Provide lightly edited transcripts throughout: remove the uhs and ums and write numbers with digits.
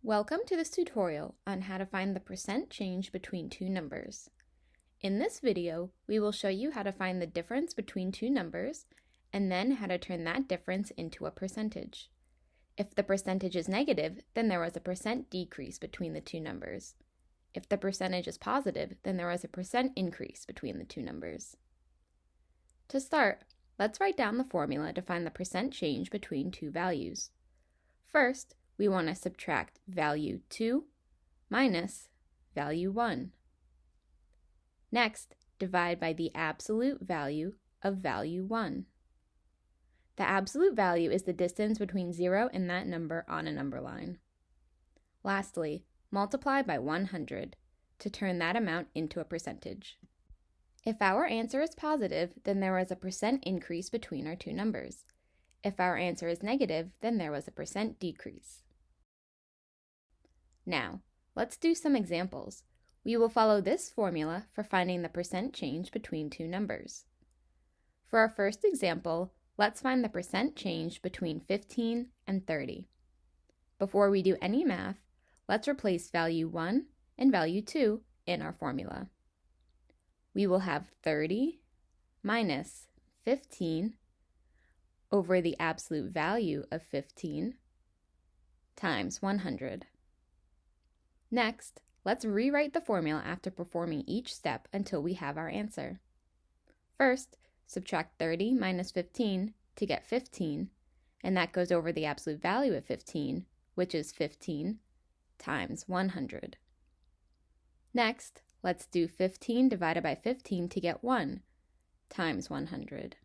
Welcome to this tutorial on how to find the percent change between two numbers. In this video, we will show you how to find the difference between two numbers and then how to turn that difference into a percentage. If the percentage is negative, then there was a percent decrease between the two numbers. If the percentage is positive, then there was a percent increase between the two numbers. To start, let's write down the formula to find the percent change between two values. First, we want to subtract value 2 minus value 1. Next, divide by the absolute value of value 1. The absolute value is the distance between 0 and that number on a number line. Lastly, multiply by 100 to turn that amount into a percentage. If our answer is positive, then there was a percent increase between our two numbers. If our answer is negative, then there was a percent decrease. Now, let's do some examples. We will follow this formula for finding the percent change between two numbers. For our first example, let's find the percent change between 15 and 30. Before we do any math, let's replace value 1 and value 2 in our formula. We will have 30 minus 15 over the absolute value of 15 times 100. Next, let's rewrite the formula after performing each step until we have our answer. First, subtract 30 minus 15 to get 15, and that goes over the absolute value of 15, which is 15 times 100. Next, let's do 15 divided by 15 to get 1 times 100.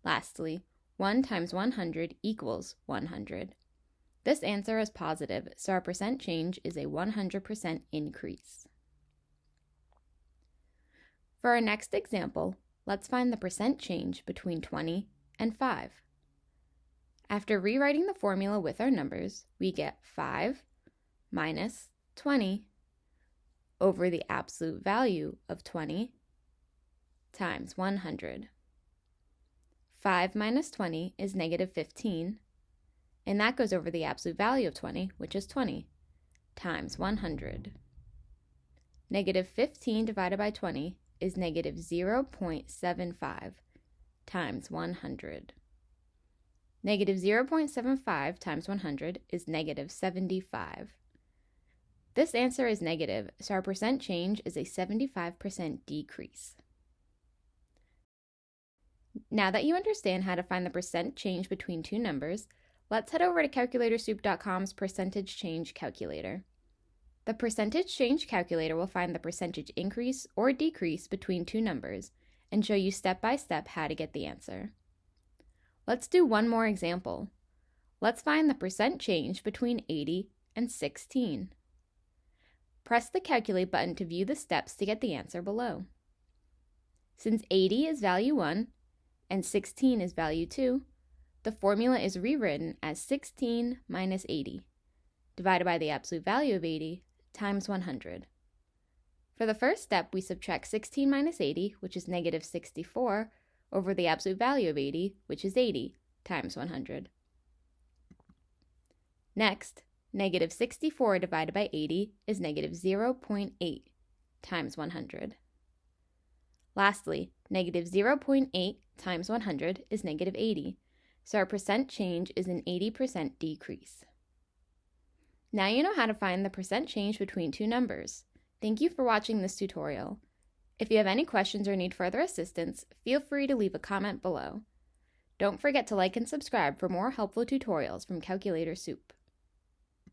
Lastly, 1 times 100 equals 100. This answer is positive, so our percent change is a 100% increase. For our next example, let's find the percent change between 20 and 5. After rewriting the formula with our numbers, we get 5 minus 20 over the absolute value of 20 times 100. 5 minus 20 is negative 15, and that goes over the absolute value of 20, which is 20, times 100. Negative 15 divided by 20 is negative 0.75 times 100. Negative 0.75 times 100 is negative 75. This answer is negative, so our percent change is a 75% decrease. Now that you understand how to find the percent change between two numbers, let's head over to CalculatorSoup.com's percentage change calculator. The percentage change calculator will find the percentage increase or decrease between two numbers and show you step by step how to get the answer. Let's do one more example. Let's find the percent change between 80 and 16. Press the calculate button to view the steps to get the answer below. Since 80 is value 1 and 16 is value 2, the formula is rewritten as 16 minus 80, divided by the absolute value of 80, times 100. For the first step, we subtract 16 minus 80, which is negative 64, over the absolute value of 80, which is 80, times 100. Next, negative 64 divided by 80 is negative 0.8 times 100. Lastly, negative 0.8 times 100 is negative 80, so our percent change is an 80% decrease. Now you know how to find the percent change between two numbers. Thank you for watching this tutorial. If you have any questions or need further assistance, feel free to leave a comment below. Don't forget to like and subscribe for more helpful tutorials from Calculator Soup.